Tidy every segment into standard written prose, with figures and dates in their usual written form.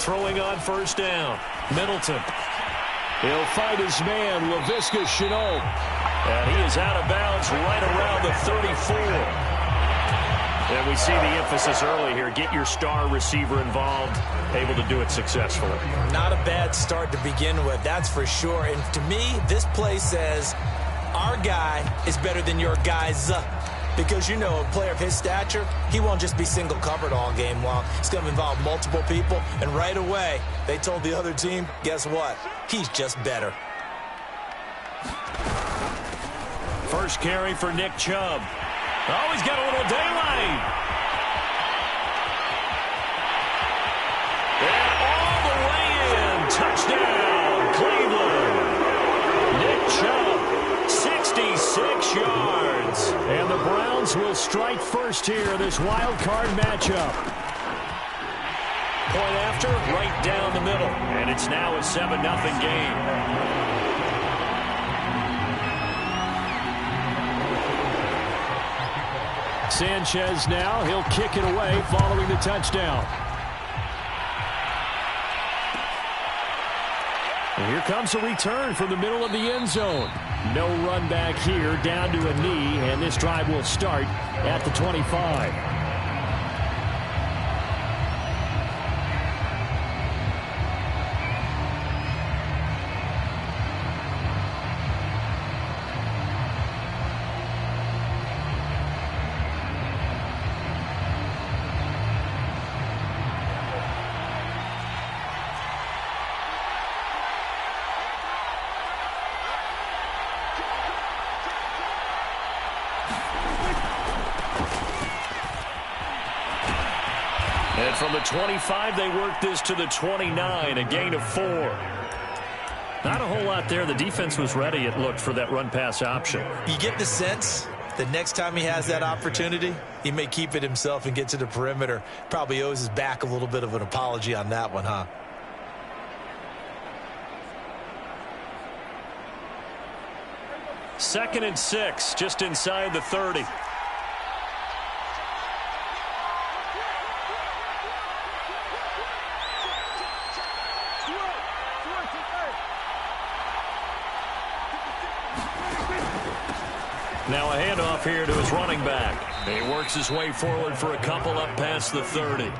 throwing on first down. Middleton. He'll fight his man, Laviska Shenault. And he is out of bounds right around the 34. And we see the emphasis early here. Get your star receiver involved, able to do it successfully. Not a bad start to begin with, that's for sure. And to me, this play says our guy is better than your guys. Because, you know, a player of his stature, he won't just be single covered all game long. It's going to involve multiple people. And right away, they told the other team, guess what? He's just better. First carry for Nick Chubb. Oh, he's got a little daylight. And all the way in. Touchdown, Cleveland. Nick Chubb, 66 yards. And the Browns will strike first here, this wild card matchup. Point after, right down the middle. And it's now a 7-0 game. Sanchez now, he'll kick it away following the touchdown. And here comes a return from the middle of the end zone. No run back here, down to a knee, and this drive will start at the 25. And from the 25, they work this to the 29, a gain of 4. Not a whole lot there. The defense was ready, it looked, for that run-pass option. You get the sense that next time he has that opportunity, he may keep it himself and get to the perimeter. Probably owes his back a little bit of an apology on that one, huh? Second and 6, just inside the 30. Now a handoff here to his running back. He works his way forward for a couple up past the 30.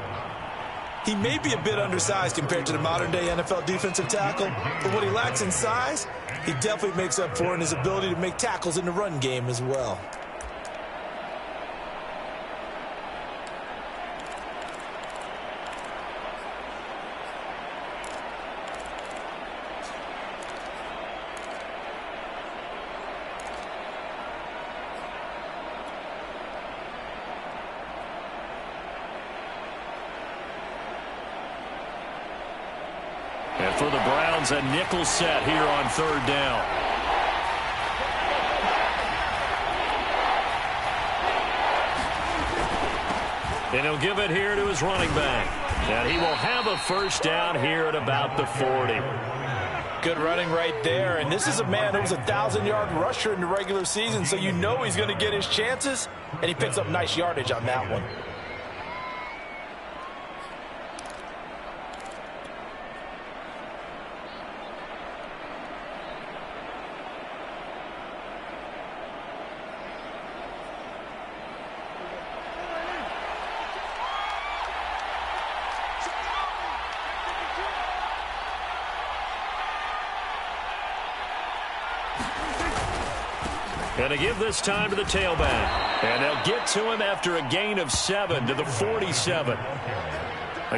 He may be a bit undersized compared to the modern-day NFL defensive tackle, but what he lacks in size, he definitely makes up for in his ability to make tackles in the run game as well. And for the Browns, a nickel set here on third down. And he'll give it here to his running back. And he will have a first down here at about the 40. Good running right there. And this is a man who was a 1,000-yard rusher in the regular season, so you know he's going to get his chances. And he picks up nice yardage on that one. And to give this time to the tailback. And they'll get to him after a gain of 7 to the 47.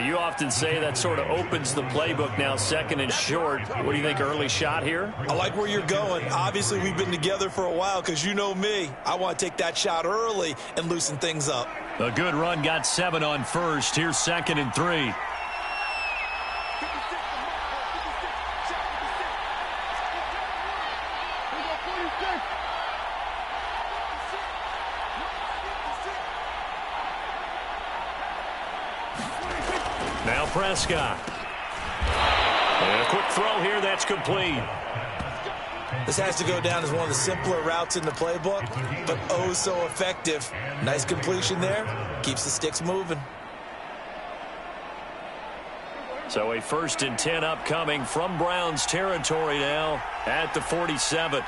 You often say that sort of opens the playbook now, second and short. What do you think, early shot here? I like where you're going. Obviously, we've been together for a while because you know me. I want to take that shot early and loosen things up. A good run, got 7 on first. Here's second and 3. Now Prescott. And a quick throw here, that's complete. This has to go down as one of the simpler routes in the playbook, but oh so effective. Nice completion there. Keeps the sticks moving. So a 1st and 10 upcoming from Browns territory now at the 47.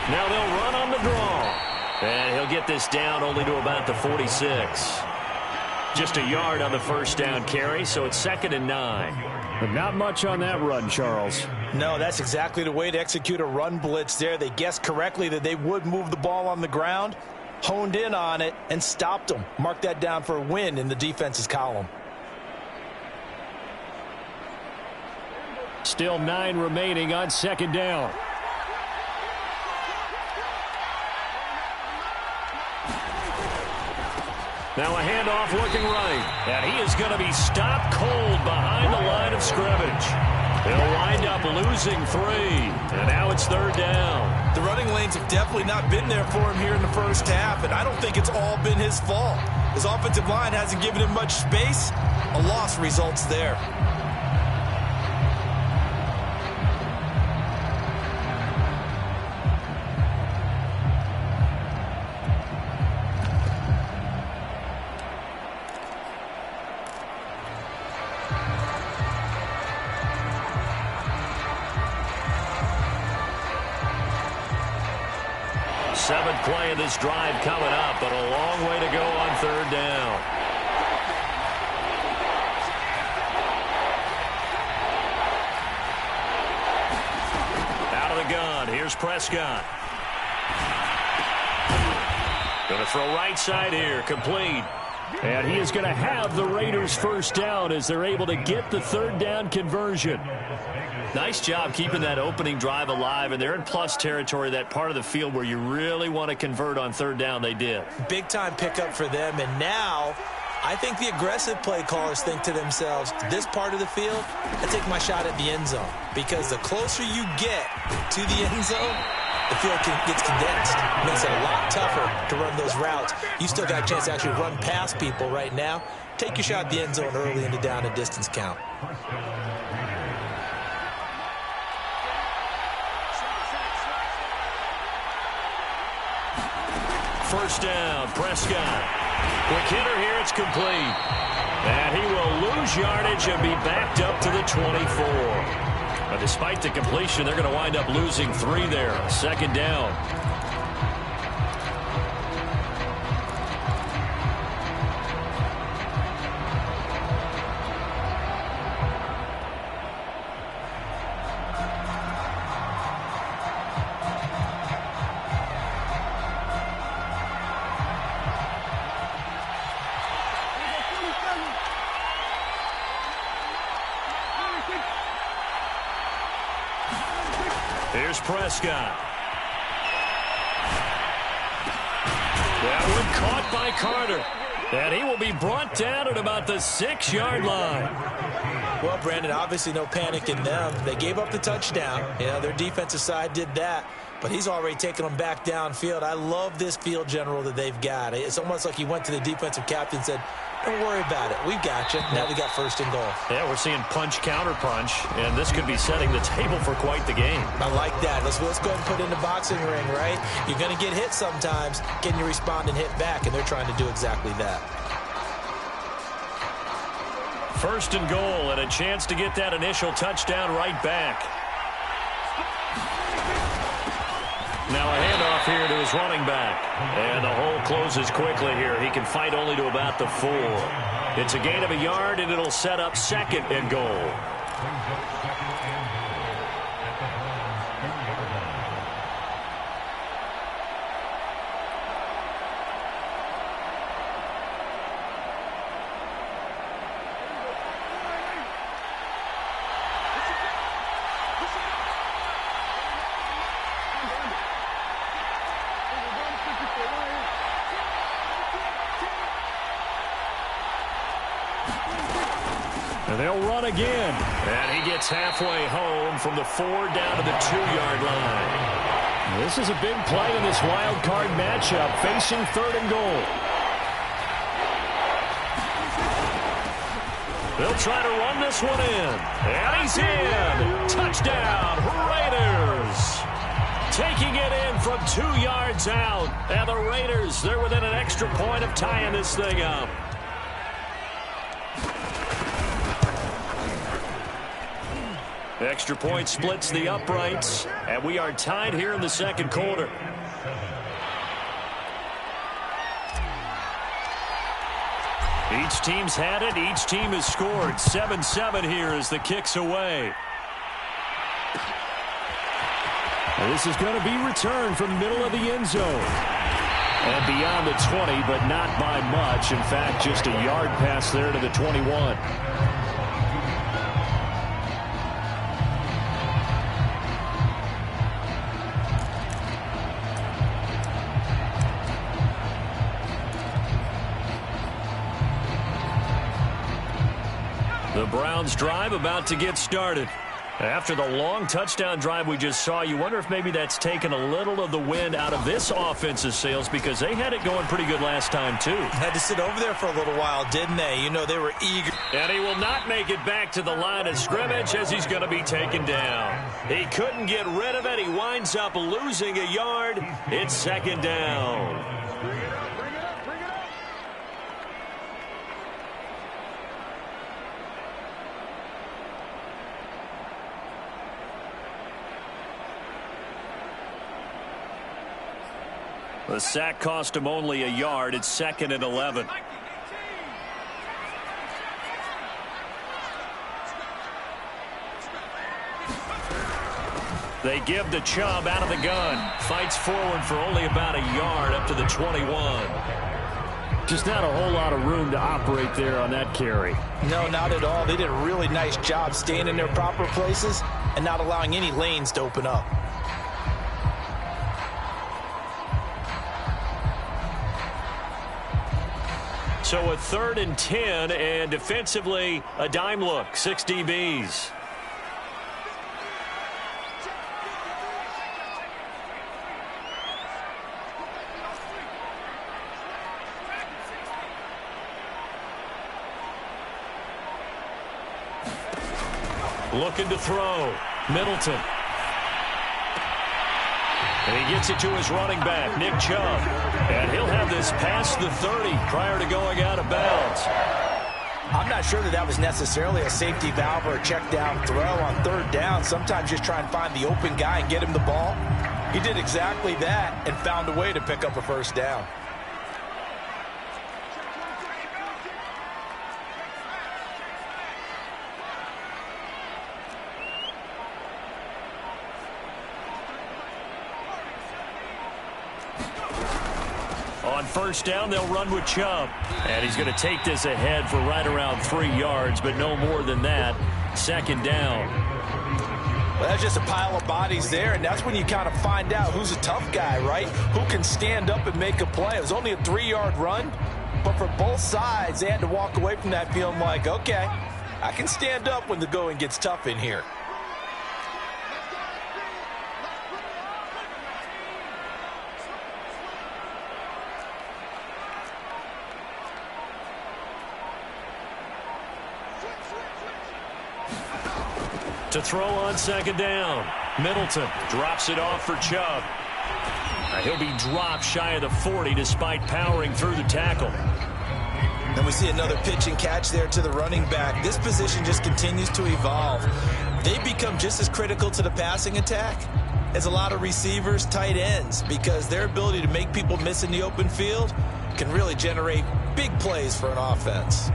Now they'll run on the draw. And he'll get this down only to about the 46. Just a yard on the 1st down carry, so it's 2nd and 9. But not much on that run, Charles. No, that's exactly the way to execute a run blitz there. They guessed correctly that they would move the ball on the ground, honed in on it, and stopped them. Mark that down for a win in the defense's column. Still 9 remaining on 2nd down. Now a handoff looking right. And he is going to be stopped cold behind the line of scrimmage. He'll wind up losing 3. And now it's 3rd down. The running lanes have definitely not been there for him here in the first half, and I don't think it's all been his fault. His offensive line hasn't given him much space. A loss results there. Seventh play of this drive coming up, but a long way to go on 3rd down. Out of the gun, here's Prescott. Going to throw right side here, complete. And he is going to have the Raiders' 1st down as they're able to get the 3rd down conversion. Nice job keeping that opening drive alive, and they're in plus territory, that part of the field where you really want to convert on 3rd down. They did. Big-time pickup for them, and now I think the aggressive play callers think to themselves, this part of the field, I take my shot at the end zone, because the closer you get to the end zone, the field gets condensed. It makes it a lot tougher to run those routes. You still got a chance to actually run past people right now. Take your shot at the end zone early in the down and distance count. First down, Prescott. Quick hitter here, it's complete. And he will lose yardage and be backed up to the 24. But despite the completion, they're going to wind up losing 3 there. 2nd down. Here's Prescott. That one caught by Carter. And he will be brought down at about the 6-yard line. Well, Brandon, obviously no panic in them. They gave up the touchdown. You know, their defensive side did that. But he's already taken them back downfield. I love this field general that they've got. It's almost like he went to the defensive captain and said, don't worry about it. We've got you. Now we got 1st and goal. Yeah, we're seeing punch, counter punch, and this could be setting the table for quite the game. I like that. Let's go ahead and put it in the boxing ring, right? You're going to get hit sometimes. Can you respond and hit back? And they're trying to do exactly that. 1st and goal, and a chance to get that initial touchdown right back. Now a handoff here to his running back. And the hole closes quickly here. He can fight only to about the 4. It's a gain of a yard, and it'll set up 2nd and goal. And they'll run again. And he gets halfway home from the 4 down to the 2-yard line. This is a big play in this wild card matchup, facing 3rd and goal. They'll try to run this one in. And he's in. Touchdown, Raiders. Taking it in from 2 yards out. And the Raiders, they're within an extra point of tying this thing up. Extra point splits the uprights. And we are tied here in the second quarter. Each team's had it. Each team has scored. 7-7 here as the kick's away. And this is going to be returned from the middle of the end zone. And beyond the 20, but not by much. In fact, just a yard pass there to the 21. The Browns drive about to get started. After the long touchdown drive we just saw, you wonder if maybe that's taken a little of the wind out of this offense's sails because they had it going pretty good last time, too. Had to sit over there for a little while, didn't they? You know, they were eager. And he will not make it back to the line of scrimmage as he's going to be taken down. He couldn't get rid of it. He winds up losing a yard. It's second down. The sack cost him only a yard. It's 2nd and 11. They give to Chubb out of the gun. Fights forward for only about a yard up to the 21. Just not a whole lot of room to operate there on that carry. No, not at all. They did a really nice job staying in their proper places and not allowing any lanes to open up. So a 3rd and 10, and defensively a dime look. 6 DBs. Looking to throw. Middleton. And he gets it to his running back, Nick Chubb. And he'll have this past the 30 prior to going out of bounds. I'm not sure that was necessarily a safety valve or a check down throw on 3rd down. Sometimes just try and find the open guy and get him the ball. He did exactly that and found a way to pick up a 1st down. On 1st down, they'll run with Chubb. And he's going to take this ahead for right around 3 yards, but no more than that. 2nd down. Well, that's just a pile of bodies there, and that's when you kind of find out who's a tough guy, right? Who can stand up and make a play. It was only a 3-yard run, but for both sides, they had to walk away from that feeling like, okay, I can stand up when the going gets tough in here. To throw on 2nd down. Middleton drops it off for Chubb. He'll be dropped shy of the 40 despite powering through the tackle. And we see another pitch and catch there to the running back. This position just continues to evolve. They become just as critical to the passing attack as a lot of receivers, tight ends, because their ability to make people miss in the open field can really generate big plays for an offense.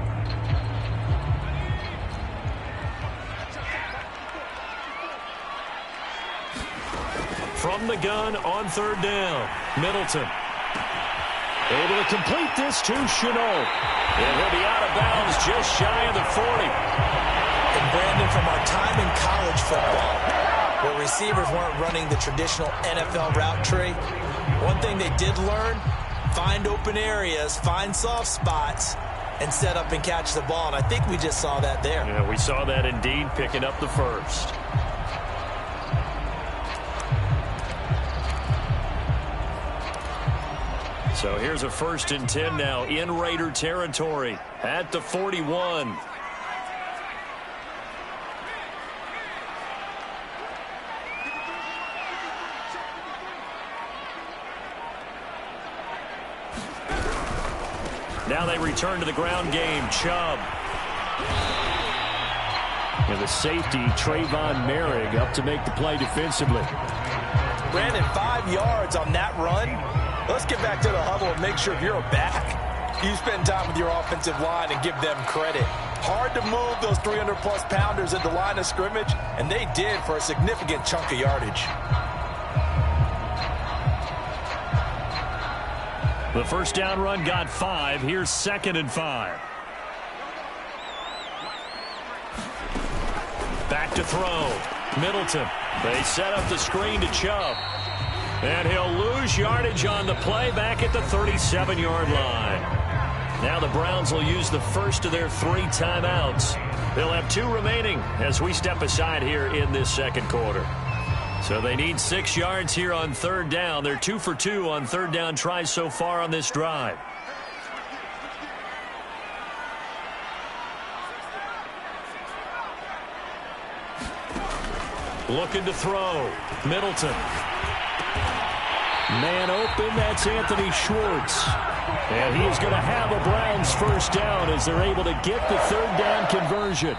From the gun on 3rd down. Middleton. Able to complete this to Shenault. And he'll be out of bounds just shy of the 40. And Brandon, from our time in college football, where receivers weren't running the traditional NFL route tree, one thing they did learn, find open areas, find soft spots, and set up and catch the ball. And I think we just saw that there. Yeah, we saw that indeed, picking up the 1st. So here's a 1st and 10 now in Raider territory at the 41. Now they return to the ground game. Chubb. And the safety, Trayvon Merrick, up to make the play defensively. Brandon, 5 yards on that run. Let's get back to the huddle and make sure if you're a back, you spend time with your offensive line and give them credit. Hard to move those 300-plus pounders at the line of scrimmage, and they did for a significant chunk of yardage. The first down run got 5. Here's 2nd and 5. Back to throw. Middleton. They set up the screen to Chubb. And he'll lose yardage on the play back at the 37-yard line. Now the Browns will use the first of their 3 timeouts. They'll have 2 remaining as we step aside here in this second quarter. So they need 6 yards here on 3rd down. They're 2 for 2 on 3rd down tries so far on this drive. Looking to throw. Middleton. Man open, that's Anthony Schwartz. And he is going to have a Browns first down as they're able to get the 3rd down conversion.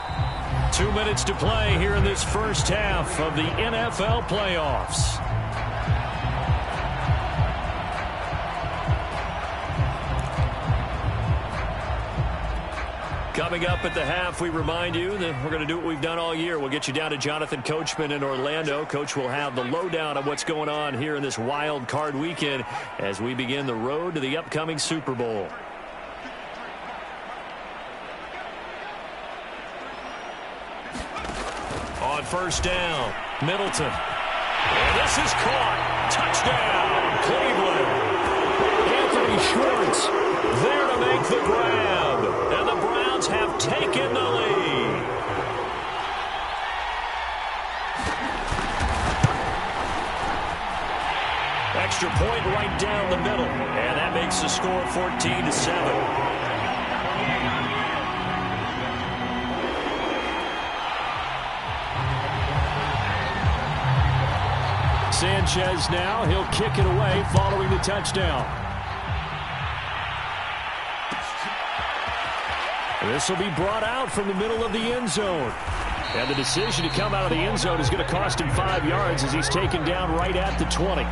2 minutes to play here in this first half of the NFL playoffs. Coming up at the half, we remind you that we're going to do what we've done all year. We'll get you down to Jonathan Coachman in Orlando. Coach will have the lowdown of what's going on here in this wild card weekend as we begin the road to the upcoming Super Bowl. On first down, Middleton. And this is caught. Touchdown, Cleveland. Anthony Schwartz there to make the grab. And the Browns have taken the lead. Extra point right down the middle. And that makes the score 14-7. Sanchez now, he'll kick it away following the touchdown. This will be brought out from the middle of the end zone. And the decision to come out of the end zone is going to cost him 5 yards as he's taken down right at the 20.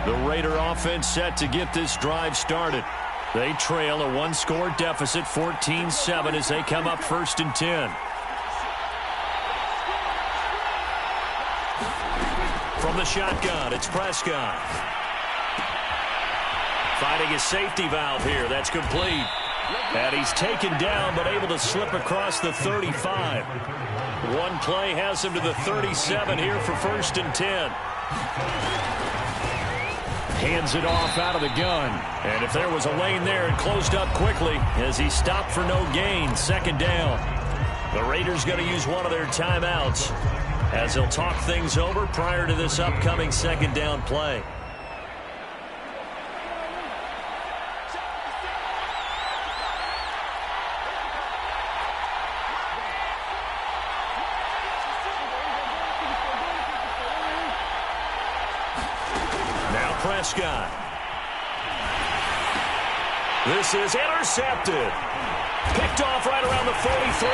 The Raider offense set to get this drive started. They trail a 1-score deficit, 14-7, as they come up 1st and 10. From the shotgun, it's Prescott. Finding a safety valve here. That's complete. And he's taken down, but able to slip across the 35. One play has him to the 37 here for 1st and 10. Hands it off out of the gun. And if there was a lane there, it closed up quickly as he stopped for no gain. 2nd down. The Raiders going to use one of their timeouts as they'll talk things over prior to this upcoming 2nd down play. Prescott. This is intercepted. Picked off right around the 43.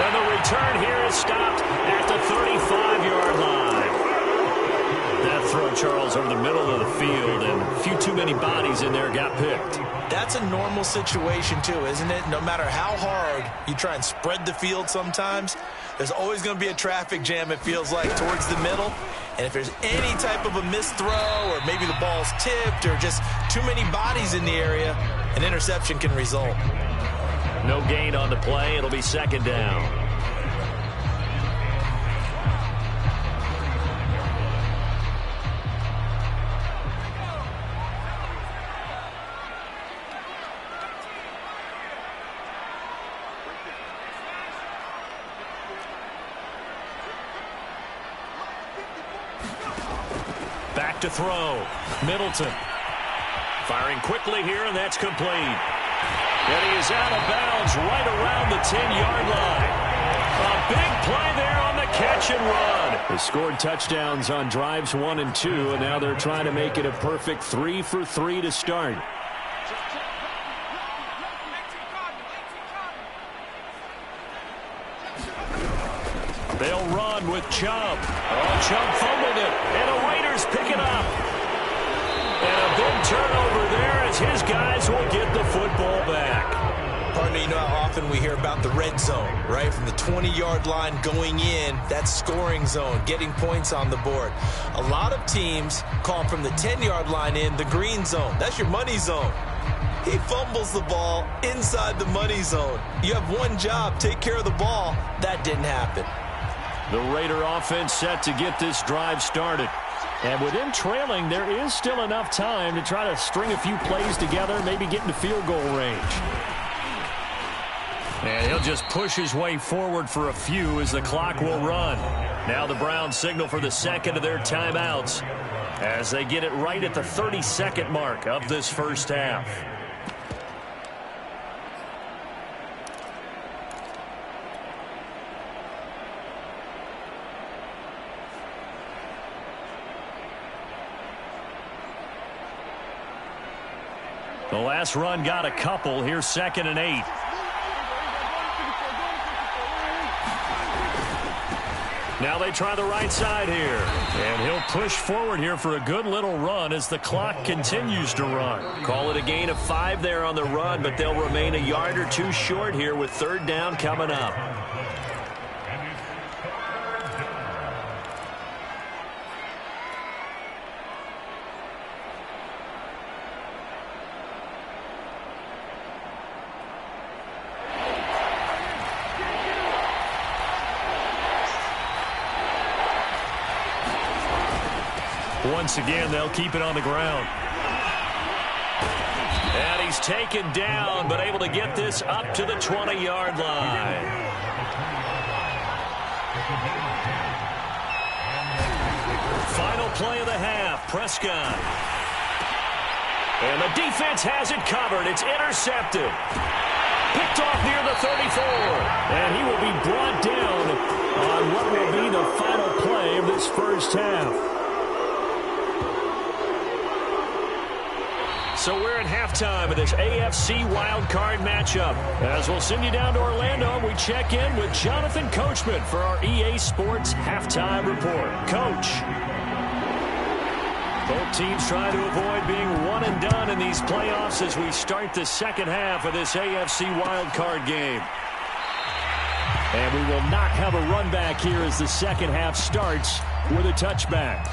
And the return here is stopped at the 35-yard line. That throw, Charles, over the middle of the field, and a few too many bodies in there got picked. That's a normal situation, too, isn't it? No matter how hard you try and spread the field sometimes, there's always going to be a traffic jam, it feels like, towards the middle. And if there's any type of a missed throw or maybe the ball's tipped or just too many bodies in the area, an interception can result. No gain on the play. It'll be 2nd down. Back to throw. Middleton. Firing quickly here, and that's complete. And he is out of bounds right around the 10-yard line. A big play there on the catch and run. They scored touchdowns on drives 1 and 2, and now they're trying to make it a perfect 3 for 3 to start. They'll run with Chubb. Oh, Chubb fumbled it, and the Raiders pick it up. And a big turnover there as his guys will get the football back. Partner, you know how often we hear about the red zone, right? From the 20-yard line going in, that's scoring zone, getting points on the board. A lot of teams call from the 10-yard line in the green zone. That's your money zone. He fumbles the ball inside the money zone. You have one job, take care of the ball. That didn't happen. The Raider offense set to get this drive started. And with them trailing, there is still enough time to try to string a few plays together, maybe get into field goal range. And he'll just push his way forward for a few as the clock will run. Now the Browns signal for the second of their timeouts as they get it right at the 30-second mark of this first half. The last run got a couple. Here's 2nd and 8. Now they try the right side here. And he'll push forward here for a good little run as the clock continues to run. Call it a gain of 5 there on the run, but they'll remain a yard or two short here with 3rd down coming up. Once again, they'll keep it on the ground. And he's taken down, but able to get this up to the 20-yard line. Final play of the half, Prescott. And the defense has it covered. It's intercepted. Picked off near the 34. And he will be brought down on what will be the final play of this first half. So we're at halftime of this AFC wildcard matchup. As we'll send you down to Orlando, we check in with Jonathan Coachman for our EA Sports Halftime Report. Coach. Both teams try to avoid being one and done in these playoffs as we start the second half of this AFC wildcard game. And we will not have a run back here as the second half starts with a touchback.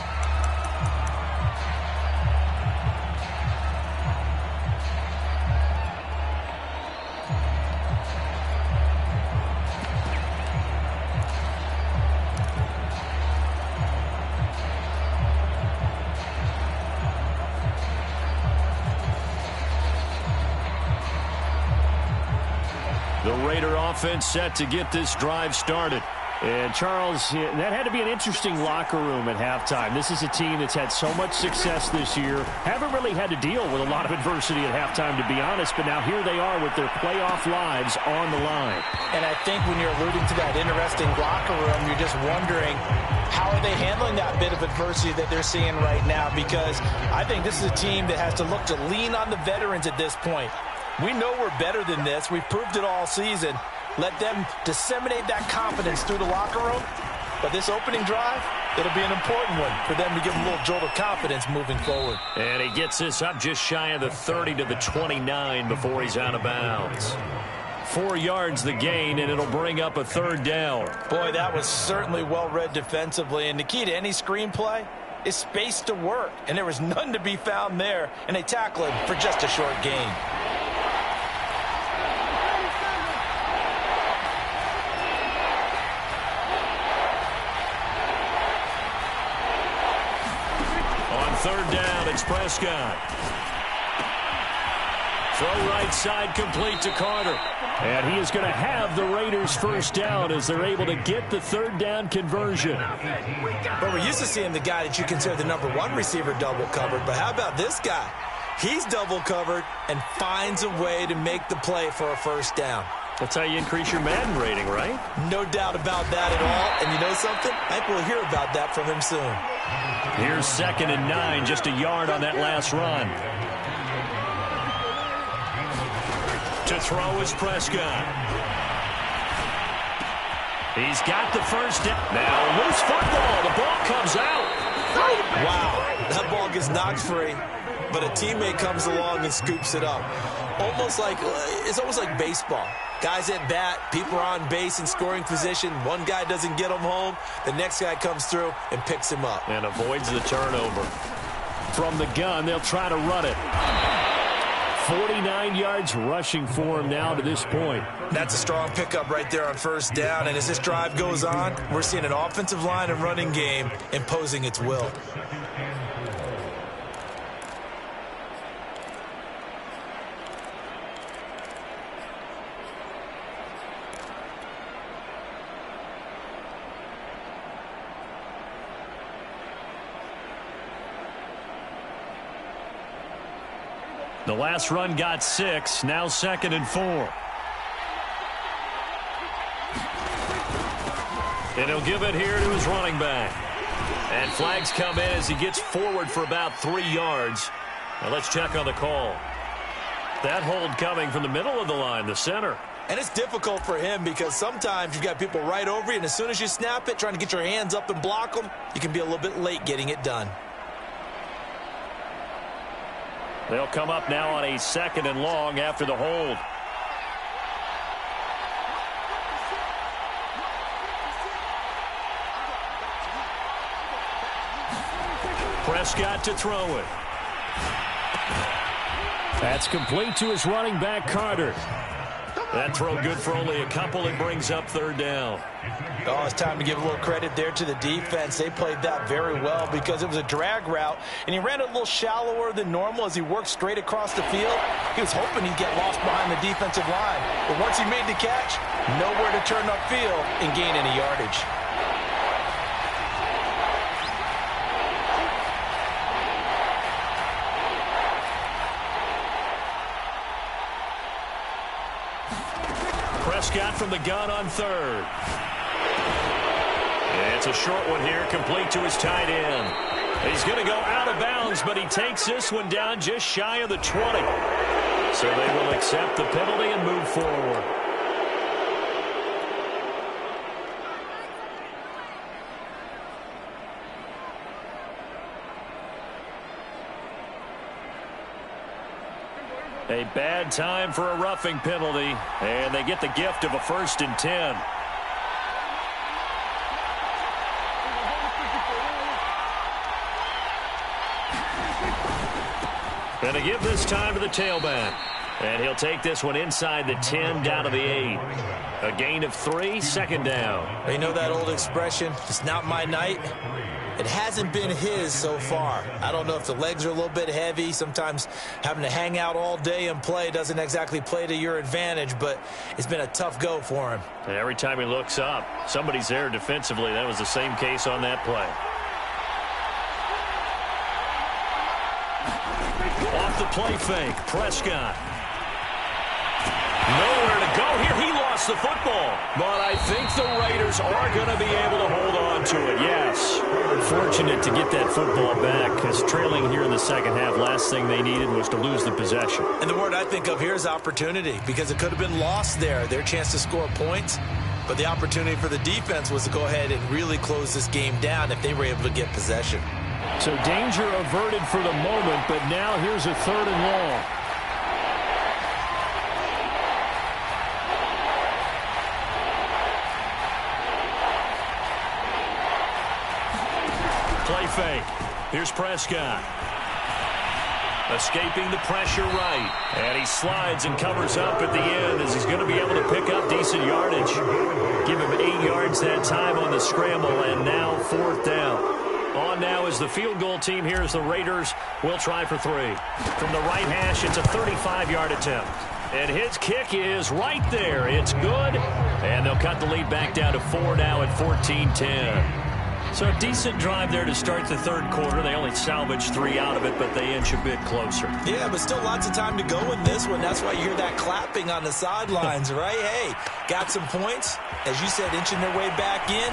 Offense set to get this drive started. And Charles, that had to be an interesting locker room at halftime. This is a team that's had so much success this year. Haven't really had to deal with a lot of adversity at halftime, to be honest. But now here they are with their playoff lives on the line. And I think when you're alluding to that interesting locker room, you're just wondering, how are they handling that bit of adversity that they're seeing right now? Because I think this is a team that has to look to lean on the veterans at this point. We know we're better than this. We've proved it all season. Let them disseminate that confidence through the locker room. But this opening drive, it'll be an important one for them to give them a little jolt of confidence moving forward. And he gets this up just shy of the 30 to the 29 before he's out of bounds. 4 yards the gain, and it'll bring up a 3rd down. Boy, that was certainly well read defensively. And the key to any screenplay is space to work. And there was none to be found there. And they tackle him for just a short gain. Third down, it's Prescott. Throw right side complete to Carter. And he is going to have the Raiders first down as they're able to get the 3rd down conversion. But we're used to seeing the guy that you consider the #1 receiver double covered. But how about this guy? He's double covered and finds a way to make the play for a first down. That's how you increase your Madden rating, right? No doubt about that at all. And you know something? I think we'll hear about that from him soon. Here's 2nd and 9, just a yard on that last run. To throw is Prescott. He's got the first down. Now, loose football. The ball comes out. Wow, that ball gets knocked free, but a teammate comes along and scoops it up. It's almost like baseball. Guys at bat, people are on base in scoring position. One guy doesn't get him home. The next guy comes through and picks him up. And avoids the turnover. From the gun, they'll try to run it. 49 yards rushing for him now to this point. That's a strong pickup right there on first down. And as this drive goes on, we're seeing an offensive line and running game imposing its will. The last run got 6. Now 2nd and 4. And he'll give it here to his running back. And flags come in as he gets forward for about 3 yards. Now let's check on the call. That hold coming from the middle of the line, the center. And it's difficult for him because sometimes you've got people right over you, and as soon as you snap it, trying to get your hands up and block them, you can be a little bit late getting it done. They'll come up now on a 2nd and long after the hold. Prescott to throw it. That's complete to his running back, Carter. That throw good for only a couple. It brings up 3rd down. Oh, it's time to give a little credit there to the defense. They played that very well because it was a drag route, and he ran it a little shallower than normal as he worked straight across the field. He was hoping he'd get lost behind the defensive line. But once he made the catch, nowhere to turn upfield and gain any yardage. Prescott from the gun on 3rd. It's a short one here, complete to his tight end. He's going to go out of bounds, but he takes this one down just shy of the 20. So they will accept the penalty and move forward. A bad time for a roughing penalty, and they get the gift of a 1st and 10. And to give this time to the tailback. And he'll take this one inside the 10 down to the 8. A gain of 3, 2nd down. You know that old expression, it's not my night? It hasn't been his so far. I don't know if the legs are a little bit heavy. Sometimes having to hang out all day and play doesn't exactly play to your advantage, but it's been a tough go for him. And every time he looks up, somebody's there defensively. That was the same case on that play. Off the play fake, Prescott. Nowhere to go here. He lost the football. But I think the Raiders are going to be able to hold on to it, yes. Fortunate to get that football back, because trailing here in the 2nd half, last thing they needed was to lose the possession. And the word I think of here is opportunity, because it could have been lost there, their chance to score points. But the opportunity for the defense was to go ahead and really close this game down if they were able to get possession. So danger averted for the moment, but now here's a 3rd and long. Play fake. Here's Prescott. Escaping the pressure right. And he slides and covers up at the end as he's going to be able to pick up decent yardage. Give him 8 yards that time on the scramble, and now 4th down. On now is the field goal team here as the Raiders will try for 3. From the right hash, it's a 35-yard attempt. And his kick is right there. It's good. And they'll cut the lead back down to 4 now at 14-10. So a decent drive there to start the third quarter. They only salvaged 3 out of it, but they inch a bit closer. Yeah, but still lots of time to go in this one. That's why you hear that clapping on the sidelines, right? Hey, got some points. As you said, inching their way back in.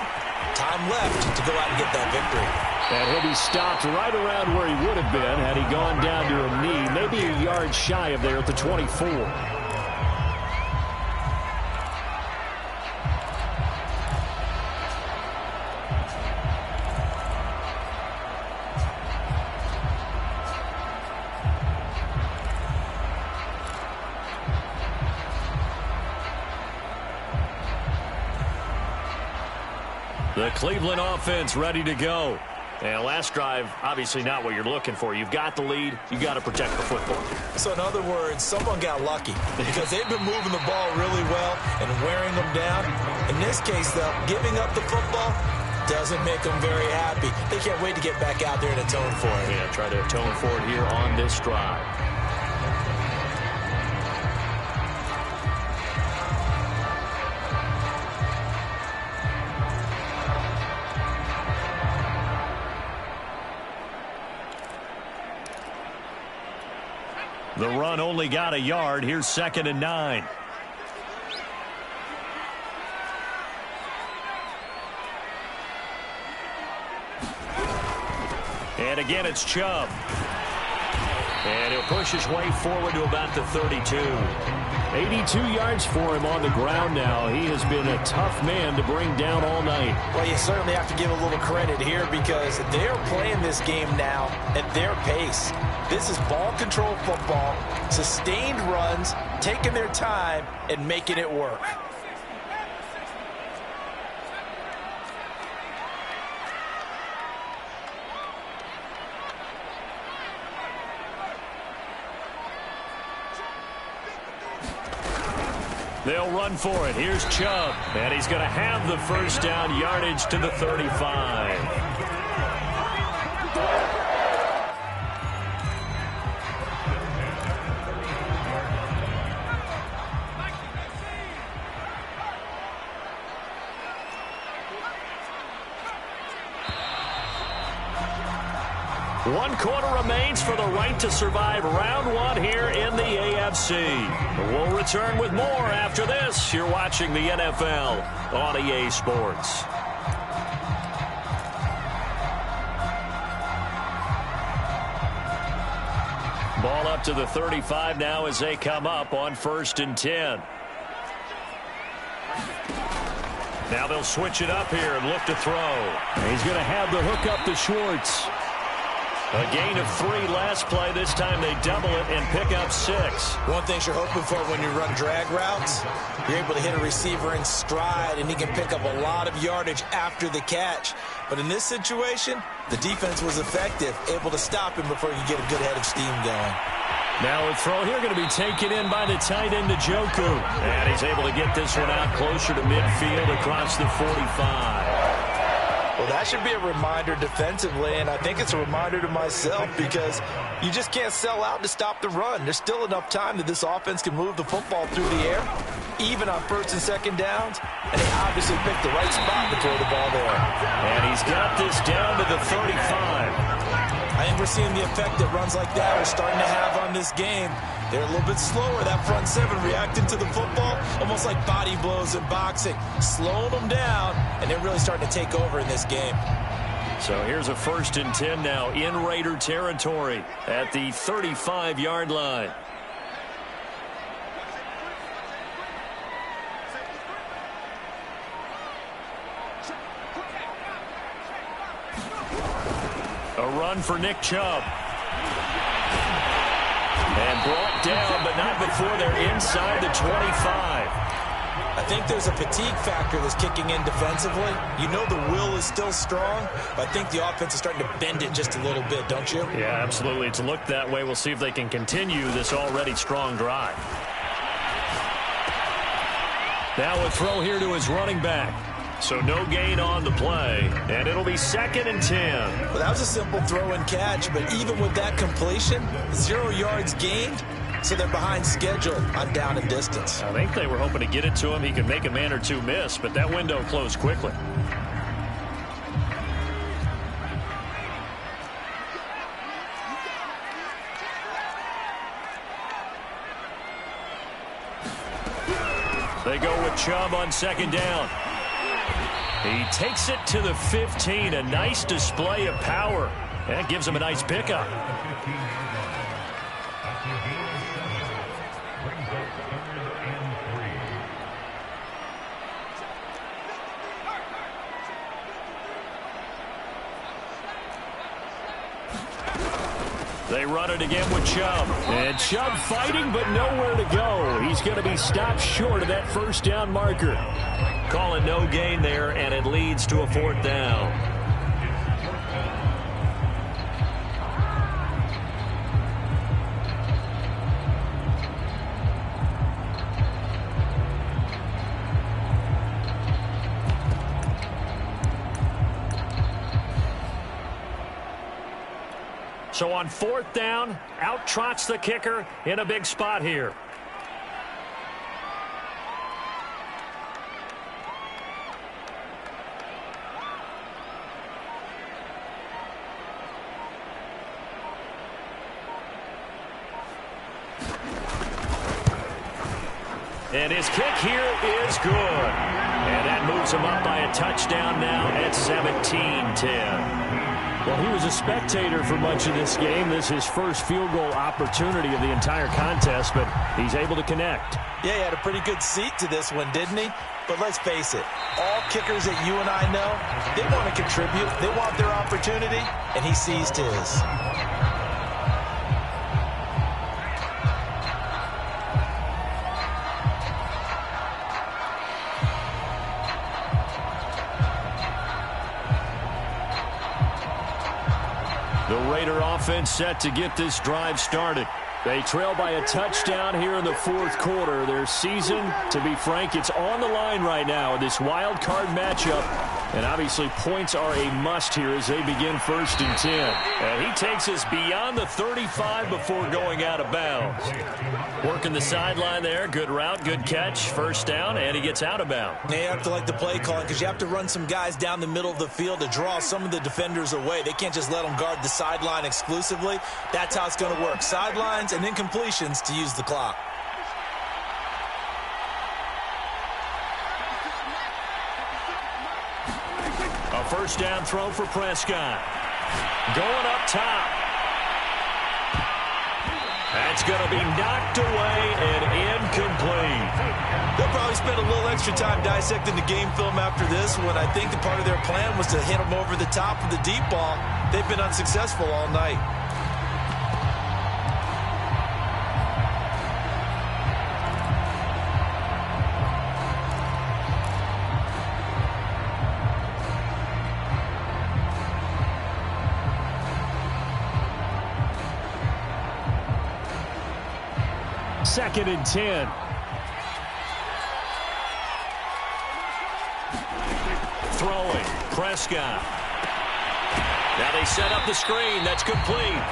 Time left to go out and get that victory. And he'll be stopped right around where he would have been had he gone down to a knee, maybe a yard shy of there at the 24. The Cleveland offense ready to go. And last drive, obviously not what you're looking for. You've got the lead. You've got to protect the football. So in other words, someone got lucky because they've been moving the ball really well and wearing them down. In this case, though, giving up the football doesn't make them very happy. They can't wait to get back out there and atone for it. Yeah, try to atone for it here on this drive. The run only got a yard. Here's 2nd and 9. And again, it's Chubb. And he'll push his way forward to about the 32. 82 yards for him on the ground now. He has been a tough man to bring down all night. Well, you certainly have to give a little credit here because they're playing this game now at their pace. This is ball control football, sustained runs, taking their time, and making it work. They'll run for it. Here's Chubb. And he's going to have the first down, yardage to the 35. One quarter remains for the right to survive round one here in the AFC. We'll return with more after this. You're watching the NFL on EA Sports. Ball up to the 35 now as they come up on 1st and 10. Now they'll switch it up here and look to throw. He's going to have the hook up to Schwartz. A gain of 3 last play. This time they double it and pick up 6. One thing you're hoping for when you run drag routes, you're able to hit a receiver in stride, and he can pick up a lot of yardage after the catch. But in this situation, the defense was effective, able to stop him before you get a good head of steam going. Now a throw here going to be taken in by the tight end, Njoku. And he's able to get this one out closer to midfield across the 45. Well, that should be a reminder defensively, and I think it's a reminder to myself because you just can't sell out to stop the run. There's still enough time that this offense can move the football through the air, even on 1st and 2nd downs, and they obviously picked the right spot to throw the ball there. And he's got this down to the 35. I think we're seeing the effect that runs like that are starting to have on this game. They're a little bit slower, that front 7 reacting to the football, almost like body blows in boxing, slowing them down, and they're really starting to take over in this game. So here's a 1st and 10 now in Raider territory at the 35-yard line. A run for Nick Chubb. And brought down, but not before they're inside the 25. I think there's a fatigue factor that's kicking in defensively. You know the will is still strong, but I think the offense is starting to bend it just a little bit, don't you? Yeah, absolutely. It's looked that way. We'll see if they can continue this already strong drive. Now a throw here to his running back. So no gain on the play, and it'll be 2nd and 10. Well, that was a simple throw and catch, but even with that completion, 0 yards gained, so they're behind schedule on down and distance. I think they were hoping to get it to him. He could make a man or two miss, but that window closed quickly. Chubb on second down. He takes it to the 15. A nice display of power. That gives him a nice pickup. They run it again with Chubb. And Chubb fighting, but nowhere to go. He's going to be stopped short of that first down marker. Calling no gain there, and it leads to a fourth down. So on fourth down, out trots the kicker in a big spot here. And his kick here is good. And that moves him up by a touchdown now at 17-10. Well, he was a spectator for much of this game. This is his first field goal opportunity of the entire contest, but he's able to connect. Yeah, he had a pretty good seat to this one, didn't he? But let's face it, all kickers that you and I know, they want to contribute. They want their opportunity, and he seized his. The Raider offense set to get this drive started. They trail by a touchdown here in the fourth quarter. Their season, to be frank, it's on the line right now in this wild card matchup. And obviously points are a must here as they begin 1st and 10. And he takes us beyond the 35 before going out of bounds. Working the sideline there. Good route, good catch. First down, and he gets out of bounds. Now you have to like the play calling because you have to run some guys down the middle of the field to draw some of the defenders away. They can't just let them guard the sideline exclusively. That's how it's going to work. Sidelines and then completions to use the clock. A first down throw for Prescott. Going up top. That's going to be knocked away and incomplete. They'll probably spend a little extra time dissecting the game film after this one. I think the part of their plan was to hit them over the top of the deep ball. They've been unsuccessful all night. Second and 10. Throwing. Prescott. Now they set up the screen. That's complete.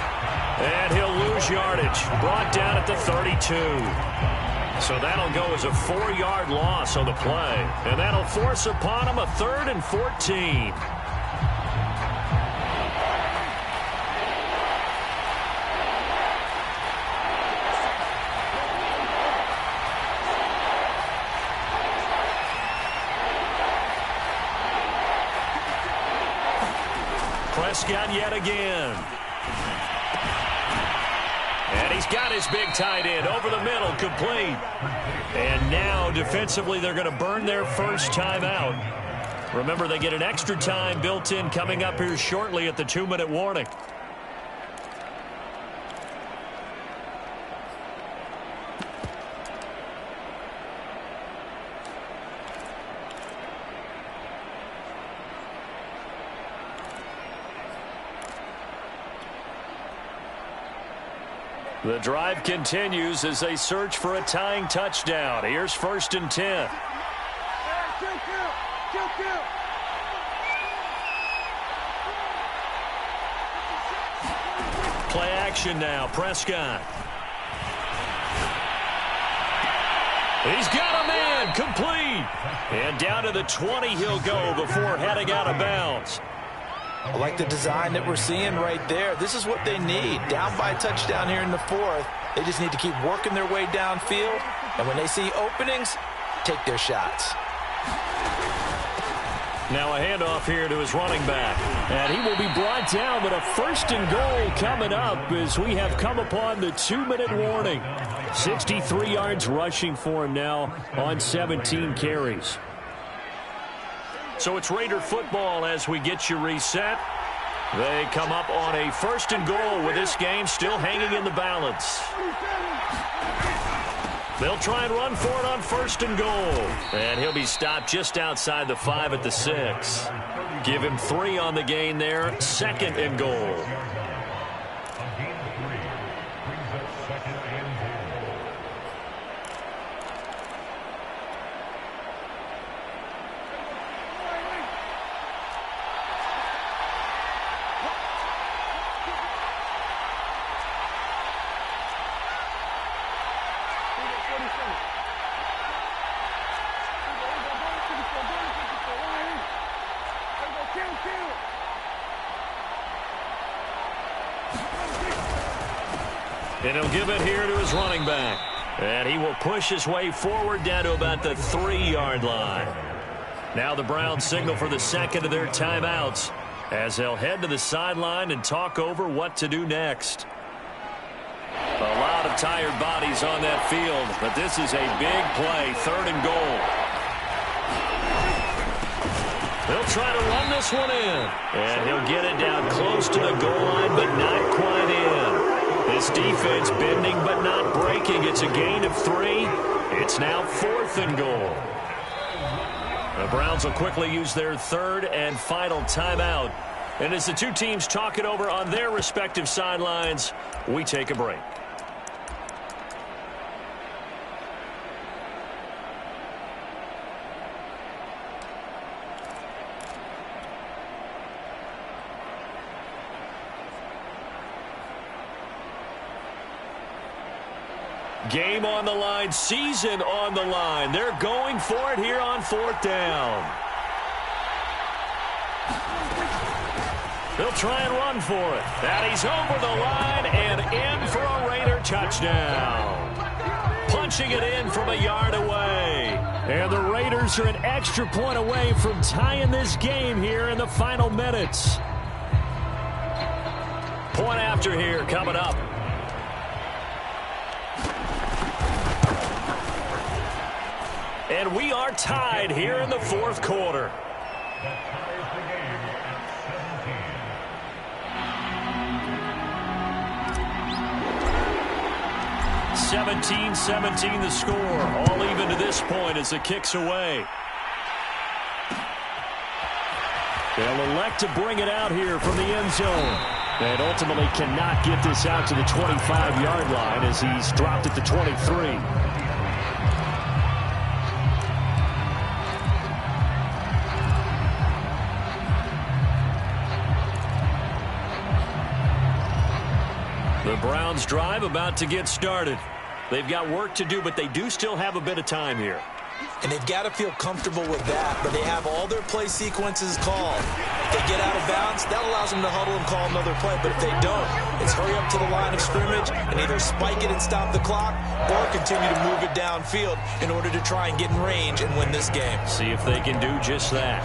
And he'll lose yardage. Brought down at the 32. So that'll go as a 4-yard loss on the play. And that'll force upon him a 3rd and 14. Prescott yet again. And he's got his big tight end over the middle, complete. And now defensively they're going to burn their first time out. Remember, they get an extra time built in coming up here shortly at the 2-minute warning. The drive continues as they search for a tying touchdown. Here's 1st and 10. Play action now. Prescott. He's got a man. Complete. And down to the 20 he'll go before heading out of bounds. I like the design that we're seeing right there. This is what they need. Down by a touchdown here in the 4th. They just need to keep working their way downfield. And when they see openings, take their shots. Now a handoff here to his running back. And he will be brought down, but a first and goal coming up as we have come upon the 2-minute warning. 63 yards rushing for him now on 17 carries. So it's Raider football as we get you reset. They come up on a first and goal with this game still hanging in the balance. They'll try and run for it on first and goal. And he'll be stopped just outside the 5 at the 6. Give him 3 on the gain there. Second and goal. And he'll give it here to his running back. And he will push his way forward down to about the 3-yard line. Now the Browns signal for the second of their timeouts as they'll head to the sideline and talk over what to do next. A lot of tired bodies on that field, but this is a big play, third and goal. They'll try to run this one in. And he'll get it down close to the goal line, but not quite in. This defense bending but not breaking. It's a gain of 3. It's now fourth and goal. The Browns will quickly use their third and final timeout. And as the two teams talk it over on their respective sidelines, we take a break. Game on the line, season on the line. They're going for it here on fourth down. They'll try and run for it. And he's over the line and in for a Raider touchdown. Punching it in from a yard away. And the Raiders are an extra point away from tying this game here in the final minutes. Point after here coming up. And we are tied here in the fourth quarter. 17-17 the score. All even to this point as the kick's away. They'll elect to bring it out here from the end zone. And ultimately cannot get this out to the 25-yard line as he's dropped at the 23. The Browns drive about to get started. They've got work to do, but they do still have a bit of time here. And they've got to feel comfortable with that, but they have all their play sequences called. If they get out of bounds, that allows them to huddle and call another play. But if they don't, it's hurry up to the line of scrimmage and either spike it and stop the clock or continue to move it downfield in order to try and get in range and win this game. See if they can do just that.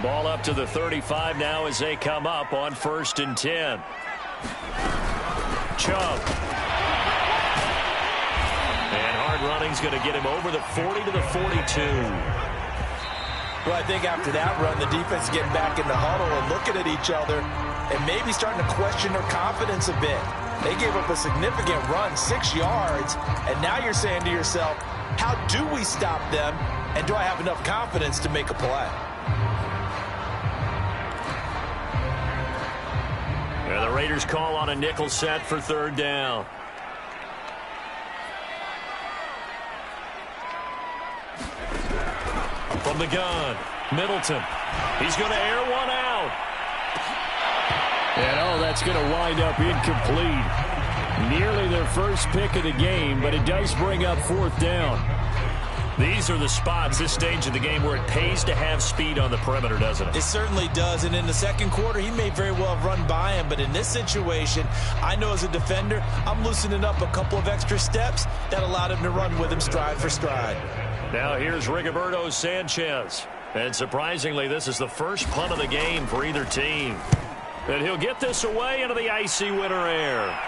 Ball up to the 35 now as they come up on 1st and 10. Chubb. And hard running's going to get him over the 40 to the 42. Well, I think after that run, the defense is getting back in the huddle and looking at each other and maybe starting to question their confidence a bit. They gave up a significant run, 6 yards, and now you're saying to yourself, how do we stop them, and do I have enough confidence to make a play? And the Raiders call on a nickel set for 3rd down. From the gun, Middleton. He's going to air one out. And, that's going to wind up incomplete. Nearly their first pick of the game, but it does bring up 4th down. These are the spots, this stage of the game, where it pays to have speed on the perimeter, doesn't it? It certainly does, and in the second quarter, he may very well have run by him, but in this situation, I know as a defender, I'm loosening up a couple of extra steps that allowed him to run with him stride for stride. Now here's Rigoberto Sanchez. And surprisingly, this is the first punt of the game for either team. And he'll get this away into the icy winter air.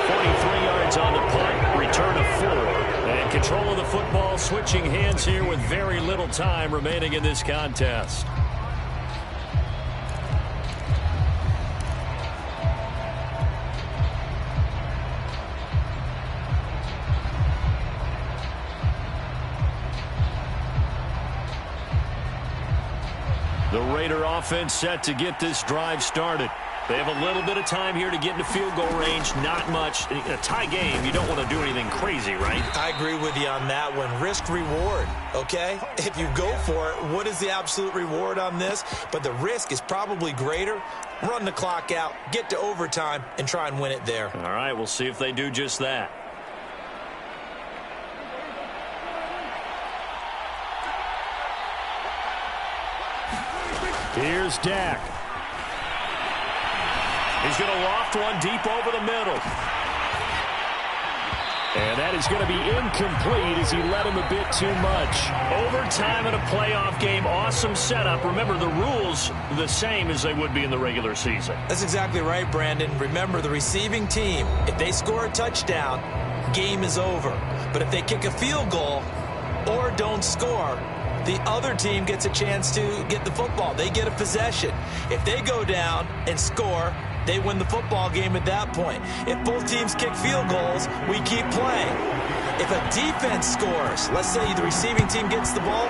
43 yards on the punt, return of 4. And control of the football, switching hands here with very little time remaining in this contest. The Raider offense set to get this drive started. They have a little bit of time here to get into field goal range. Not much. In a tie game, you don't want to do anything crazy, right? I agree with you on that one. Risk-reward, okay? If you go for it, what is the absolute reward on this? But the risk is probably greater. Run the clock out, get to overtime, and try and win it there. All right, we'll see if they do just that. Here's Dak. He's going to loft one deep over the middle. And that is going to be incomplete as he led him a bit too much. Overtime in a playoff game, awesome setup. Remember, the rules the same as they would be in the regular season. That's exactly right, Brandon. Remember, the receiving team, if they score a touchdown, game is over. But if they kick a field goal or don't score, the other team gets a chance to get the football. They get a possession. If they go down and score, they win the football game at that point. If both teams kick field goals, we keep playing. If a defense scores, let's say the receiving team gets the ball,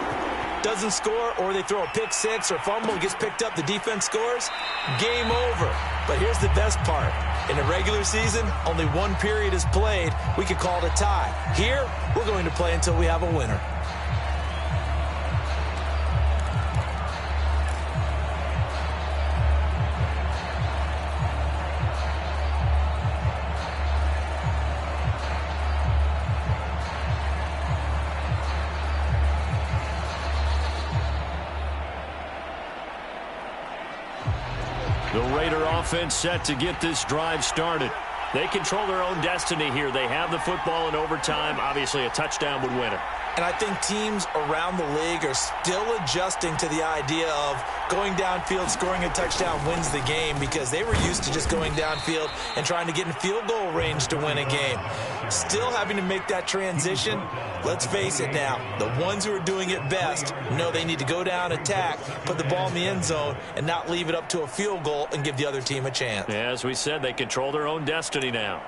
doesn't score, or they throw a pick six or fumble, gets picked up, the defense scores, game over. But here's the best part. In a regular season, only one period is played. We could call it a tie. Here, we're going to play until we have a winner. The Raider offense set to get this drive started. They control their own destiny here. They have the football in overtime. Obviously, a touchdown would win it. And I think teams around the league are still adjusting to the idea of going downfield, scoring a touchdown wins the game, because they were used to just going downfield and trying to get in field goal range to win a game. Still having to make that transition. Let's face it now, the ones who are doing it best know they need to go down, attack, put the ball in the end zone, and not leave it up to a field goal and give the other team a chance. Yeah, as we said, they control their own destiny now.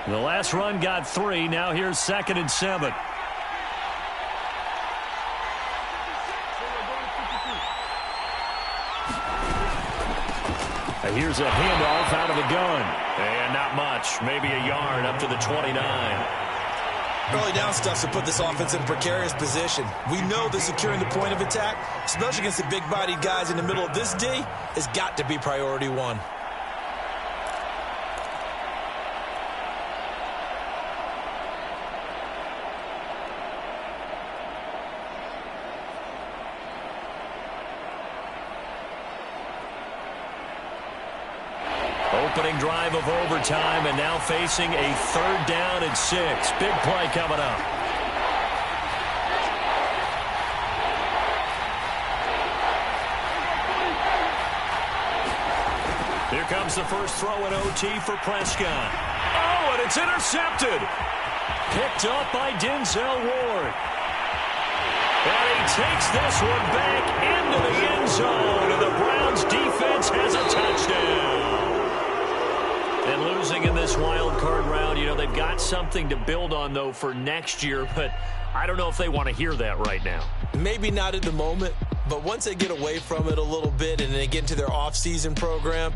The last run got 3. Now here's 2nd and 7. Here's a handoff out of the gun. And not much. Maybe a yard up to the 29. Early down stuff to put this offense in a precarious position. We know that securing the point of attack, especially against the big-bodied guys in the middle of this D, has got to be priority one. Opening drive of overtime, and now facing a 3rd down and 6. Big play coming up. Here comes the first throw in OT for Prescott. Oh, and it's intercepted. Picked up by Denzel Ward. And he takes this one back into the end zone, and the Browns defense has a touchdown. And losing in this wild card round, you know, they've got something to build on, though, for next year. But I don't know if they want to hear that right now. Maybe not at the moment, but once they get away from it a little bit and they get into their off-season program,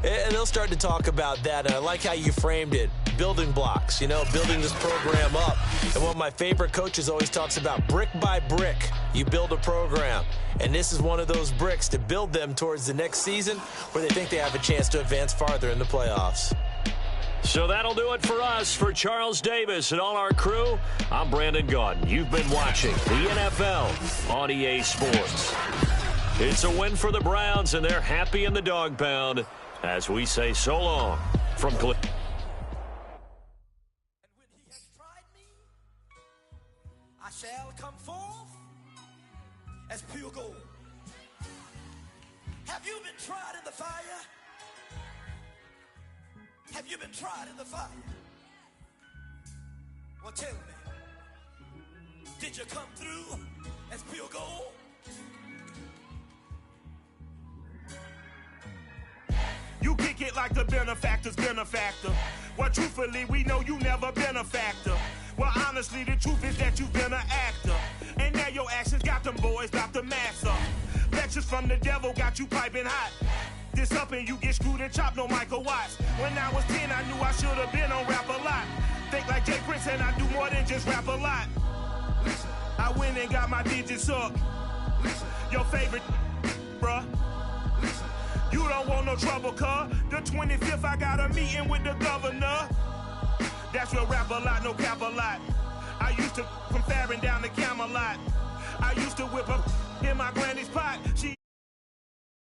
and they'll start to talk about that. And I like how you framed it, building blocks, building this program up. And one of my favorite coaches always talks about brick by brick, you build a program. And this is one of those bricks to build them towards the next season where they think they have a chance to advance farther in the playoffs. So that'll do it for us. For Charles Davis and all our crew, I'm Brandon Gaudin. You've been watching the NFL on EA Sports. It's a win for the Browns, and they're happy in the dog pound as we say so long from Cleveland. And when he has tried me, I shall come forth as pure gold. Have you been tried in the fire? Have you been tried in the fire? Well, tell me, did you come through as pure gold? You kick it like the benefactor's benefactor. Well, truthfully, we know you never been a factor. Well, honestly, the truth is that you've been an actor. And now your actions got them boys about to mass up. Lectures from the devil got you piping hot. This up and you get screwed and chopped, no Michael Watts. When I was 10, I knew I should have been on Rap a Lot. Think like Jay Prince and I do more than just rap a lot. I went and got my digits up. Your favorite, bruh. You don't want no trouble, cuz. The 25th, I got a meeting with the governor. That's real rap a lot, no cap a lot. I used to from Farron down to Camelot. I used to whip up in my granny's pot. She